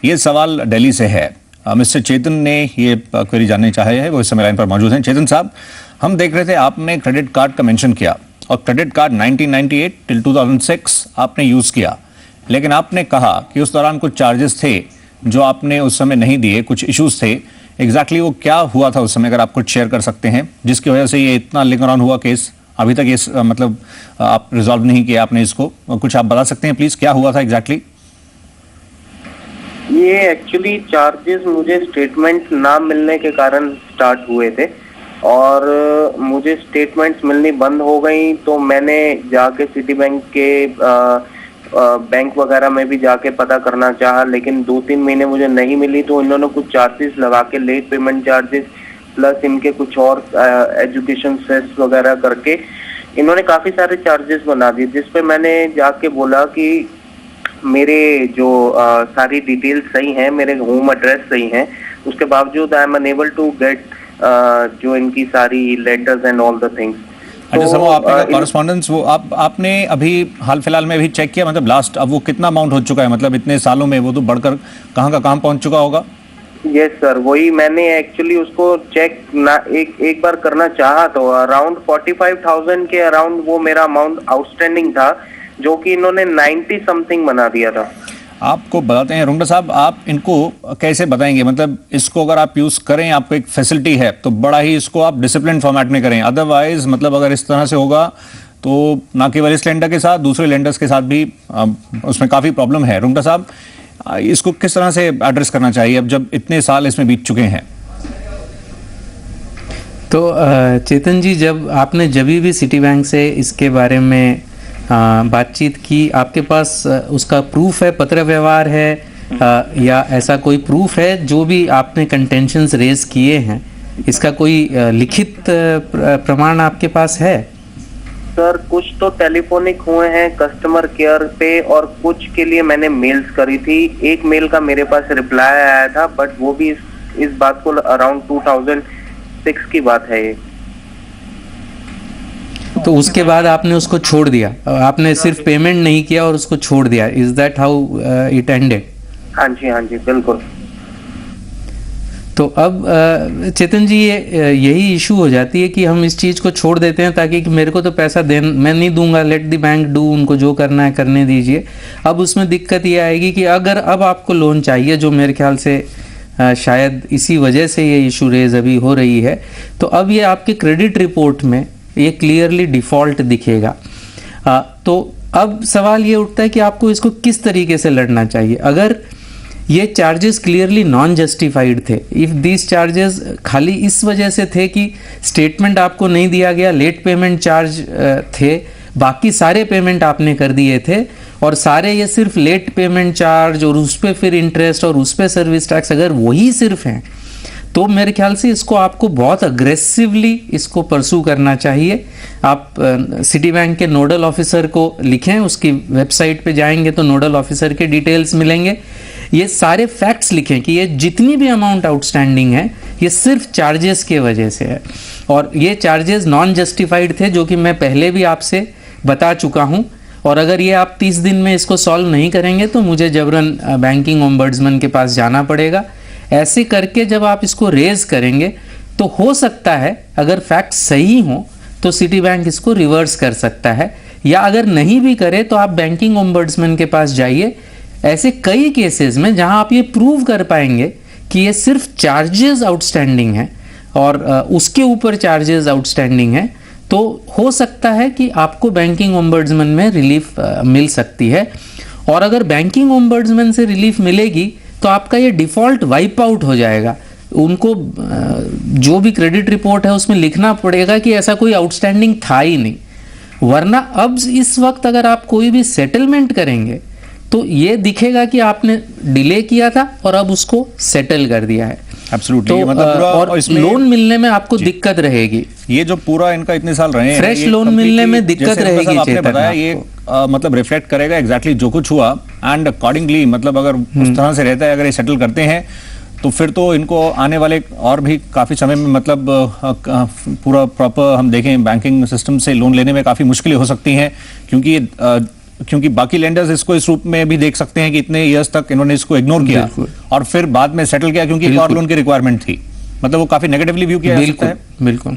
ये सवाल दिल्ली से है। मिस्टर चेतन ने ये क्वेरी जाननी चाहे है, वो इस समय लाइन पर मौजूद हैं। चेतन साहब, हम देख रहे थे आपने क्रेडिट कार्ड का मेंशन किया और क्रेडिट कार्ड 1998 टिल 2006 आपने यूज किया, लेकिन आपने कहा कि उस दौरान कुछ चार्जेस थे जो आपने उस समय नहीं दिए, कुछ इश्यूज थे। एग्जैक्टली वो क्या हुआ था उस समय, अगर आप कुछ शेयर कर सकते हैं, जिसकी वजह से ये इतना लिंगर ऑन हुआ केस अभी तक, ये मतलब आप रिजॉल्व नहीं किया आपने इसको, कुछ आप बता सकते हैं प्लीज, क्या हुआ था एग्जैक्टली? ये एक्चुअली चार्जेस मुझे स्टेटमेंट ना मिलने के कारण स्टार्ट हुए थे और मुझे स्टेटमेंट्स मिलनी बंद हो गई, तो मैंने जाके सिटी बैंक के बैंक वगैरह में भी जाके पता करना चाहा, लेकिन 2-3 महीने मुझे नहीं मिली। तो इन्होंने कुछ चार्जेस लगा के, लेट पेमेंट चार्जेस प्लस इनके कुछ और एजुकेशन सेस वगैरह करके इन्होंने काफी सारे चार्जेस बना दिए, जिसपे मैंने जाके बोला कि मेरे जो सारी डिटेल्स सही हैं, मेरे होम एड्रेस सही हैं, उसके बावजूद I am unable to get जो इनकी सारी letters and all the things. अच्छा सर, वो आपने कॉरेस्पॉन्डेंस वो आपने अभी हाल फिलहाल में भी चेक किया, मतलब लास्ट अब वो कितना अमाउंट हो चुका है, मतलब इतने सालों में वो तो बढ़कर कहाँ का कहाँ पहुंच चुका होगा? यस सर, वही मैंने एक्चुअली उसको चेक ना एक बार करना चाहा, तो अराउंड 45,000 के अराउंड वो मेरा अमाउंट आउटस्टैंडिंग था, जो कि इन्होंने 90 समथिंग बना दिया था। आपको बताते हैं रुंगटा साहब, आप इनको कैसे बताएंगे, मतलब इसको अगर आप यूज करें, आपको एक फैसिलिटी है तो बड़ा ही इसको आप डिसिप्लिन फॉर्मेट में करें, अदरवाइज मतलब अगर इस तरह से होगा तो ना केवल इस लेंडर के साथ, दूसरे लेंडर्स के साथ भी उसमें काफी प्रॉब्लम है। रुंगटा साहब, इसको किस तरह से एड्रेस करना चाहिए अब जब इतने साल इसमें बीत चुके हैं? तो चेतन जी, जब भी सिटी बैंक से इसके बारे में बातचीत की, आपके पास उसका प्रूफ है, पत्र व्यवहार है या ऐसा कोई प्रूफ है जो भी आपने कंटेंशंस रेज किए हैं, इसका कोई लिखित प्रमाण आपके पास है? सर, कुछ तो टेलीफोनिक हुए हैं कस्टमर केयर पे और कुछ के लिए मैंने मेल्स करी थी। एक मेल का मेरे पास रिप्लाई आया था, बट वो भी इस बात को अराउंड 2006 की बात है ये। तो उसके बाद आपने उसको छोड़ दिया, आपने सिर्फ पेमेंट नहीं किया और उसको छोड़ दिया, is that how it ended? हाँ जी बिल्कुल। तो अब चेतन जी, यही इशू हो जाती है कि हम इस चीज़ को छोड़ देते हैं ताकि कि मेरे को तो पैसा मैं नहीं दूंगा, लेट द बैंक डू, उनको जो करना है करने दीजिए। अब उसमें दिक्कत ये आएगी कि अगर अब आपको लोन चाहिए, जो मेरे ख्याल से शायद इसी वजह से ये इशू रेज अभी हो रही है, तो अब ये आपके क्रेडिट रिपोर्ट में ये क्लियरली डिफ़ॉल्ट दिखेगा। तो अब सवाल ये उठता है कि आपको इसको किस तरीके से लड़ना चाहिए। अगर ये चार्जेस क्लियरली नॉन जस्टिफाइड थे, इफ़ दीज चार्जेस खाली इस वजह से थे कि स्टेटमेंट आपको नहीं दिया गया, लेट पेमेंट चार्ज थे, बाकी सारे पेमेंट आपने कर दिए थे और सारे ये सिर्फ लेट पेमेंट चार्ज और उस पर फिर इंटरेस्ट और उस पर सर्विस टैक्स, अगर वही सिर्फ हैं, तो मेरे ख्याल से इसको आपको बहुत अग्रेसिवली इसको परसू करना चाहिए। आप सिटी बैंक के नोडल ऑफिसर को लिखें, उसकी वेबसाइट पे जाएंगे तो नोडल ऑफिसर के डिटेल्स मिलेंगे। ये सारे फैक्ट्स लिखें कि ये जितनी भी अमाउंट आउटस्टैंडिंग है ये सिर्फ चार्जेस के वजह से है और ये चार्जेस नॉन जस्टिफाइड थे, जो कि मैं पहले भी आपसे बता चुका हूँ। और अगर ये आप 30 दिन में इसको सॉल्व नहीं करेंगे तो मुझे जबरन बैंकिंग ओम्बड्समैन के पास जाना पड़ेगा। ऐसे करके जब आप इसको रेज करेंगे तो हो सकता है, अगर फैक्ट्स सही हों तो सिटी बैंक इसको रिवर्स कर सकता है, या अगर नहीं भी करे तो आप बैंकिंग ओम्बड्समैन के पास जाइए। ऐसे कई केसेस में जहां आप ये प्रूव कर पाएंगे कि ये सिर्फ चार्जेस आउटस्टैंडिंग हैं और उसके ऊपर चार्जेस आउटस्टैंडिंग हैं, तो हो सकता है कि आपको बैंकिंग ओम्बड्समैन में रिलीफ मिल सकती है। और अगर बैंकिंग ओम्बड्समैन से रिलीफ मिलेगी तो आपका ये डिफ़ॉल्ट वाइप आउट हो जाएगा। उनको जो भी क्रेडिट रिपोर्ट है उसमें लिखना पड़ेगा कि ऐसा कोई आउटस्टैंडिंग था ही नहीं, वरना अब इस वक्त अगर आप कोई भी सेटलमेंट करेंगे तो ये दिखेगा कि आपने डिले किया था और अब उसको सेटल कर दिया है। एब्सोल्युटली, तो मतलब पूरा, और लोन मिलने में आपको दिक्कत रहेगी। ये जो पूरा इनका इतने साल रहे हैं, फ्रेश लोन मिलने में दिक्कत रहेगी। आपने बताया ये मतलब रिफ्लेक्ट करेगा एग्जैक्टली जो कुछ हुआ एंड अकॉर्डिंगली, मतलब अगर उस तरह से रहता है, अगर ये सेटल करते हैं तो फिर तो इनको आने वाले और भी काफी समय में मतलब पूरा प्रॉपर हम देखें बैंकिंग सिस्टम से लोन लेने में काफी मुश्किलें हो सकती हैं, क्योंकि ये क्योंकि बाकी लेंडर्स इसको इस रूप में भी देख सकते हैं कि इतने इयर्स तक इन्होंने इसको इग्नोर किया बिल्कुल। और फिर बाद में सेटल किया क्योंकि एक और लोन की रिक्वायरमेंट थी, मतलब वो काफी नेगेटिवली व्यू किया जा सकता है। बिल्कुल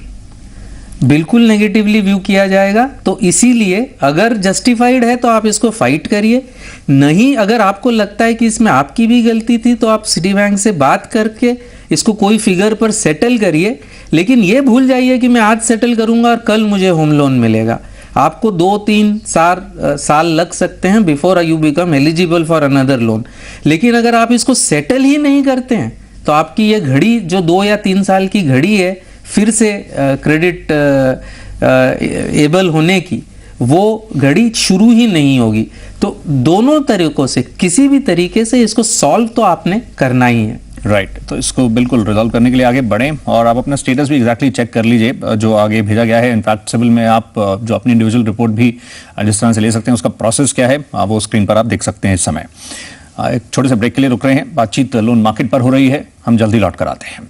बिल्कुल नेगेटिवली व्यू किया जाएगा। तो इसीलिए अगर जस्टिफाइड है तो आप इसको फाइट करिए, नहीं अगर आपको लगता है कि इसमें आपकी भी गलती थी तो आप सिटी बैंक से बात करके इसको कोई फिगर पर सेटल करिए। लेकिन ये भूल जाइए कि मैं आज सेटल करूंगा और कल मुझे होम लोन मिलेगा। आपको 2-3 साल लग सकते हैं before you become eligible for another loan. लेकिन अगर आप इसको सेटल ही नहीं करते हैं तो आपकी ये घड़ी जो 2 या 3 साल की घड़ी है फिर से क्रेडिट एबल होने की, वो घड़ी शुरू ही नहीं होगी। तो दोनों तरीकों से किसी भी तरीके से इसको सॉल्व तो आपने करना ही है। राइट तो इसको बिल्कुल रिजॉल्व करने के लिए आगे बढ़ें और आप अपना स्टेटस भी एग्जैक्टली चेक कर लीजिए जो आगे भेजा गया है। इनफैक्ट सिविल में आप जो अपनी इंडिविजुअल रिपोर्ट भी जिस तरह से ले सकते हैं उसका प्रोसेस क्या है वो स्क्रीन पर आप देख सकते हैं इस समय। एक छोटे से ब्रेक के लिए रुक रहे हैं, बातचीत लोन मार्केट पर हो रही है, हम जल्दी लौट कर आते हैं।